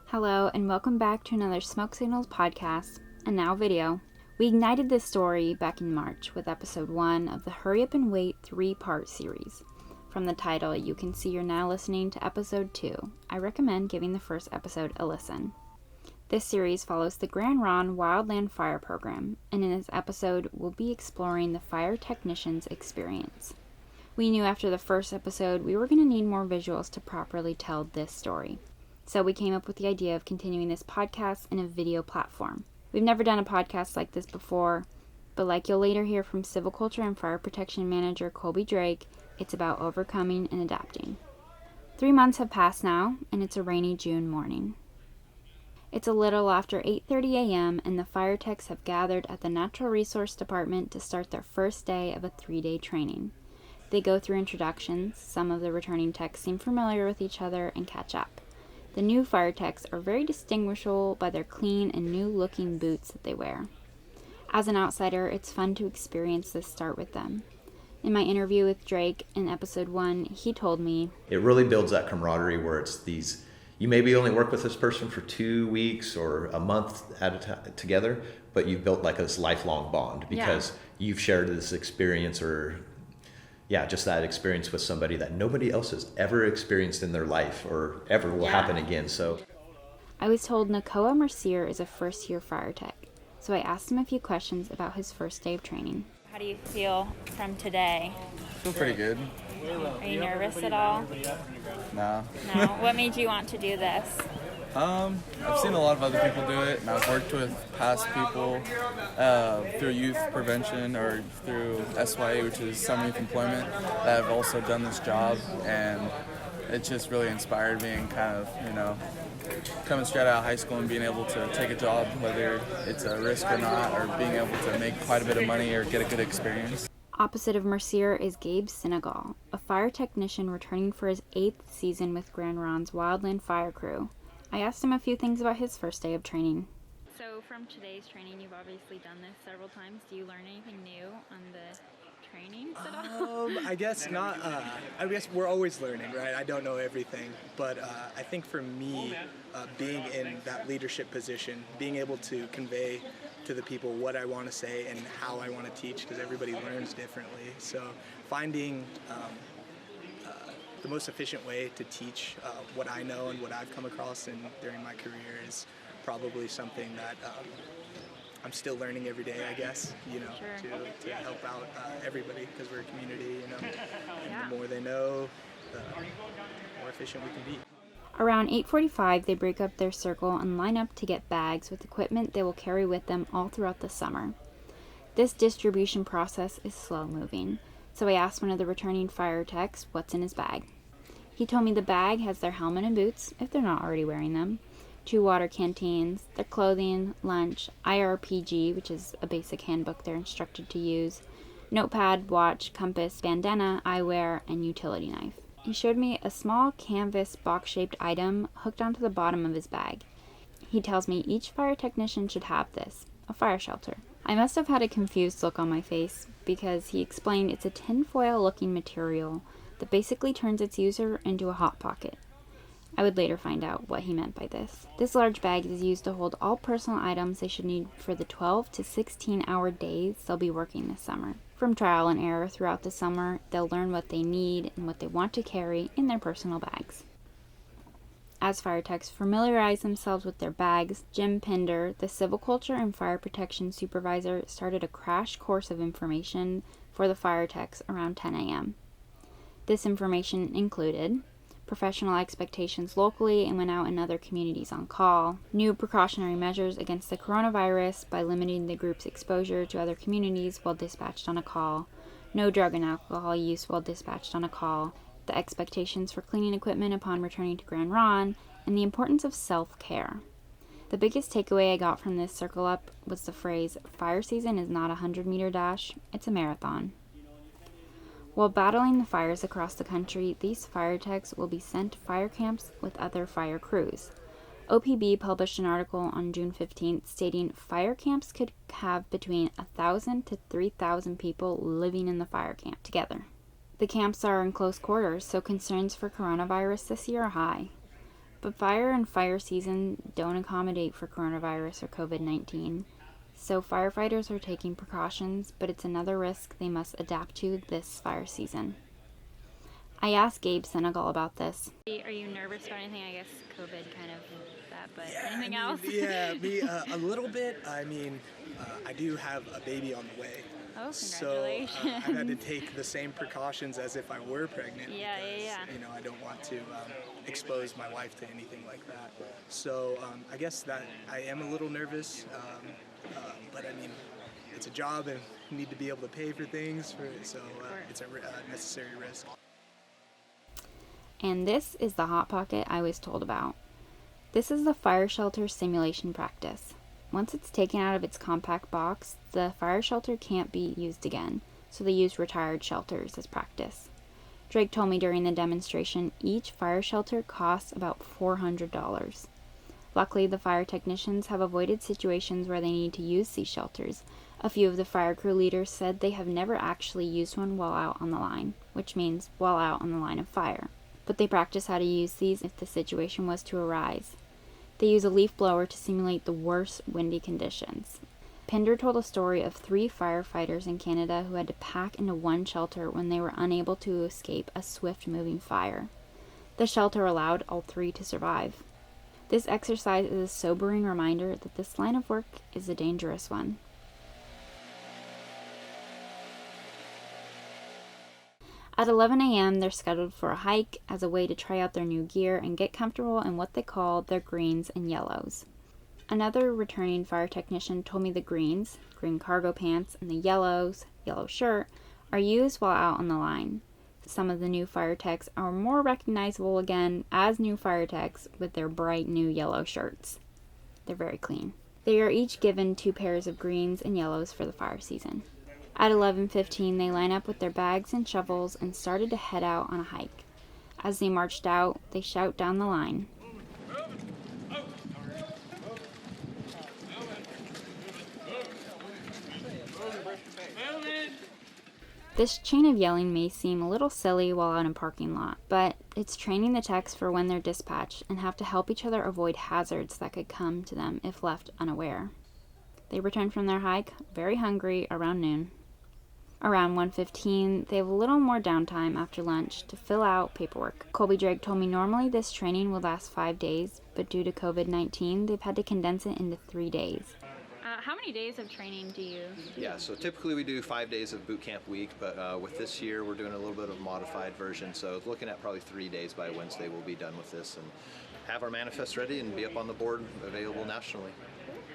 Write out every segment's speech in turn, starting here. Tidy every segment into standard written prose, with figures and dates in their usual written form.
Hello, and welcome back to another Smoke Signals podcast, and now video. We ignited this story back in March with episode 1 of the Hurry Up and Wait 3-part series. From the title, you can see you're now listening to episode 2. I recommend giving the first episode a listen. This series follows the Grand Ronde Wildland Fire program, and in this episode, we'll be exploring the fire technician's experience. We knew after the first episode we were going to need more visuals to properly tell this story. So we came up with the idea of continuing this podcast in a video platform. We've never done a podcast like this before, but like you'll later hear from Civil Culture and Fire Protection Manager Colby Drake, it's about overcoming and adapting. 3 months have passed now, and it's a rainy June morning. It's a little after 8:30 a.m., and the fire techs have gathered at the Natural Resource Department to start their first day of a 3-day training. They go through introductions, some of the returning techs seem familiar with each other, and catch up. The new fire techs are very distinguishable by their clean and new-looking boots that they wear. As an outsider, it's fun to experience this start with them. In my interview with Drake in episode 1, he told me, it really builds that camaraderie where it's these, you maybe only work with this person for 2 weeks or a month at a time together, but you've built like this lifelong bond because you've shared this experience or just that experience with somebody that nobody else has ever experienced in their life or ever will happen again. So I was told Nakoa Mercier is a first-year fire tech, so I asked him a few questions about his first day of training. How do you feel from today? I feel pretty good. Are you nervous at all? No. No? What made you want to do this? I've seen a lot of other people do it, and I've worked with past people through youth prevention or through SYA, which is Summer Youth Employment, that have also done this job, and it just really inspired me and kind of, coming straight out of high school and being able to take a job, whether it's a risk or not, or being able to make quite a bit of money or get a good experience. Opposite of Mercier is Gabe Senegal, a fire technician returning for his 8th season with Grand Ronde's Wildland Fire crew. I asked him a few things about his first day of training. So from today's training, you've obviously done this several times. Do you learn anything new on the trainings at all? I guess not. I guess we're always learning, right? I don't know everything, but I think for me, being in that leadership position, being able to convey to the people what I want to say and how I want to teach, because everybody learns differently. So finding the most efficient way to teach what I know and what I've come across during my career is probably something that I'm still learning every day, I guess, to help out everybody, because we're a community, and the more they know, the more efficient we can be. Around 8:45, they break up their circle and line up to get bags with equipment they will carry with them all throughout the summer. This distribution process is slow-moving, so I asked one of the returning fire techs what's in his bag. He told me the bag has their helmet and boots, if they're not already wearing them, 2 water canteens, their clothing, lunch, IRPG, which is a basic handbook they're instructed to use, notepad, watch, compass, bandana, eyewear, and utility knife. He showed me a small canvas box-shaped item hooked onto the bottom of his bag. He tells me each fire technician should have this, a fire shelter. I must have had a confused look on my face because he explained it's a tinfoil-looking material that basically turns its user into a hot pocket. I would later find out what he meant by this. This large bag is used to hold all personal items they should need for the 12 to 16-hour days they'll be working this summer. From trial and error throughout the summer, they'll learn what they need and what they want to carry in their personal bags. As fire techs familiarize themselves with their bags, Jim Pinder, the Civil Culture and Fire Protection Supervisor, started a crash course of information for the fire techs around 10 a.m. This information included professional expectations locally and when out in other communities on call, new precautionary measures against the coronavirus by limiting the group's exposure to other communities while dispatched on a call, no drug and alcohol use while dispatched on a call, the expectations for cleaning equipment upon returning to Grand Ronde, and the importance of self-care. The biggest takeaway I got from this circle up was the phrase, fire season is not a 100-meter dash, it's a marathon. While battling the fires across the country, these fire techs will be sent to fire camps with other fire crews. OPB published an article on June 15th stating fire camps could have between 1,000 to 3,000 people living in the fire camp together. The camps are in close quarters, so concerns for coronavirus this year are high. But fire and fire season don't accommodate for coronavirus or COVID-19. So firefighters are taking precautions, but it's another risk they must adapt to this fire season. I asked Gabe Senegal about this. Are you nervous about anything? I guess COVID kind of that, but anything else? Yeah, me a little bit. I mean, I do have a baby on the way. Oh, So congratulations. I've had to take the same precautions as if I were pregnant. Yeah. You know, I don't want to expose my wife to anything like that. So I guess that I am a little nervous, but I mean, it's a job and you need to be able to pay for things, so it's a necessary risk. And this is the Hot Pocket I was told about. This is the fire shelter simulation practice. Once it's taken out of its compact box, the fire shelter can't be used again, so they use retired shelters as practice. Drake told me during the demonstration each fire shelter costs about $400. Luckily, the fire technicians have avoided situations where they need to use these shelters. A few of the fire crew leaders said they have never actually used one while out on the line, which means while out on the line of fire. But they practice how to use these if the situation was to arise. They use a leaf blower to simulate the worst windy conditions. Pinder told a story of 3 firefighters in Canada who had to pack into one shelter when they were unable to escape a swift-moving fire. The shelter allowed all 3 to survive. This exercise is a sobering reminder that this line of work is a dangerous one. At 11 a.m., they're scheduled for a hike as a way to try out their new gear and get comfortable in what they call their greens and yellows. Another returning fire technician told me the greens, green cargo pants, and the yellows, yellow shirt, are used while out on the line. Some of the new fire techs are more recognizable again as new fire techs with their bright new yellow shirts. They're very clean. They are each given 2 pairs of greens and yellows for the fire season. At 11:15, they line up with their bags and shovels and started to head out on a hike. As they marched out, they shout down the line. This chain of yelling may seem a little silly while out in a parking lot, but it's training the techs for when they're dispatched and have to help each other avoid hazards that could come to them if left unaware. They return from their hike, very hungry, around noon. Around 1:15, they have a little more downtime after lunch to fill out paperwork. Colby Drake told me normally this training would last 5 days, but due to COVID-19, they've had to condense it into 3 days. How many days of training do you do? Yeah, so typically we do 5 days of boot camp week, but with this year we're doing a little bit of a modified version, so looking at probably 3 days by Wednesday we'll be done with this and have our manifest ready and be up on the board available nationally.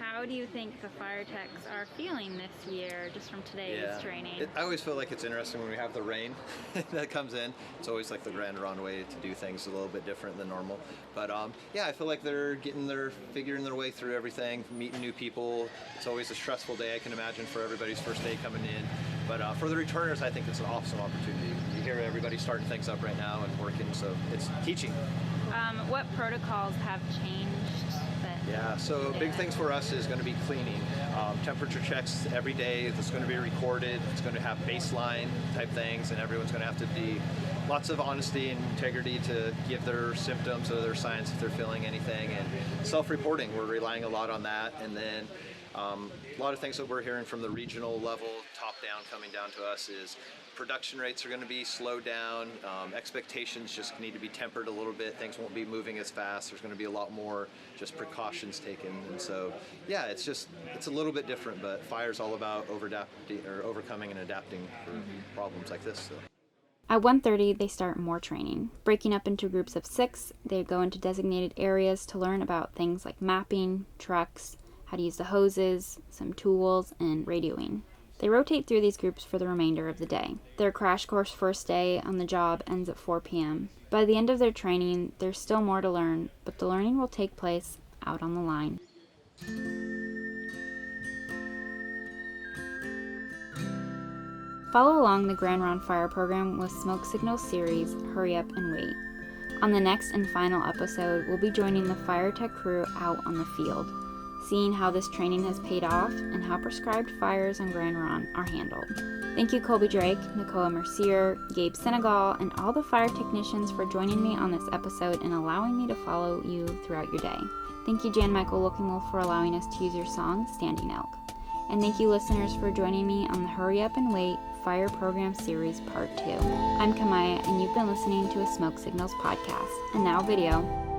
How do you think the fire techs are feeling this year, just from today's training? I always feel like it's interesting when we have the rain that comes in. It's always like the Grand Ronde way to do things a little bit different than normal. But I feel like they're figuring their way through everything, meeting new people. It's always a stressful day, I can imagine, for everybody's first day coming in. But for the returners, I think it's an awesome opportunity. You hear everybody starting things up right now and working, so it's teaching. What protocols have changed? Yeah, so big things for us is going to be cleaning. Temperature checks every day. It's going to be recorded. It's going to have baseline type things, and everyone's going to have to be lots of honesty and integrity to give their symptoms or their signs if they're feeling anything. And self-reporting, we're relying a lot on that. And then a lot of things that we're hearing from the regional level, top down, coming down to us is production rates are going to be slowed down. Expectations just need to be tempered a little bit. Things won't be moving as fast. There's going to be a lot more just precautions taken. And so, yeah, it's a little bit different, but fire's all about overcoming and adapting for problems like this. So. At 1:30, they start more training. Breaking up into groups of 6, they go into designated areas to learn about things like mapping, trucks, how to use the hoses, some tools, and radioing. They rotate through these groups for the remainder of the day. Their crash course first day on the job ends at 4 p.m. By the end of their training, there's still more to learn, but the learning will take place out on the line. Follow along the Grand Ronde Fire program with Smoke Signal series Hurry Up and Wait. On the next and final episode, we'll be joining the fire tech crew out on the field. seeing how this training has paid off and how prescribed fires on Grand Ronde are handled. Thank you Colby Drake, Nicola Mercier, Gabe Senegal, and all the fire technicians for joining me on this episode and allowing me to follow you throughout your day. Thank you Jan Michael Looking-Wolf for allowing us to use your song, Standing Elk. And thank you listeners for joining me on the Hurry Up and Wait Fire Program Series Part 2. I'm Kamaya and you've been listening to a Smoke Signals podcast, and now video.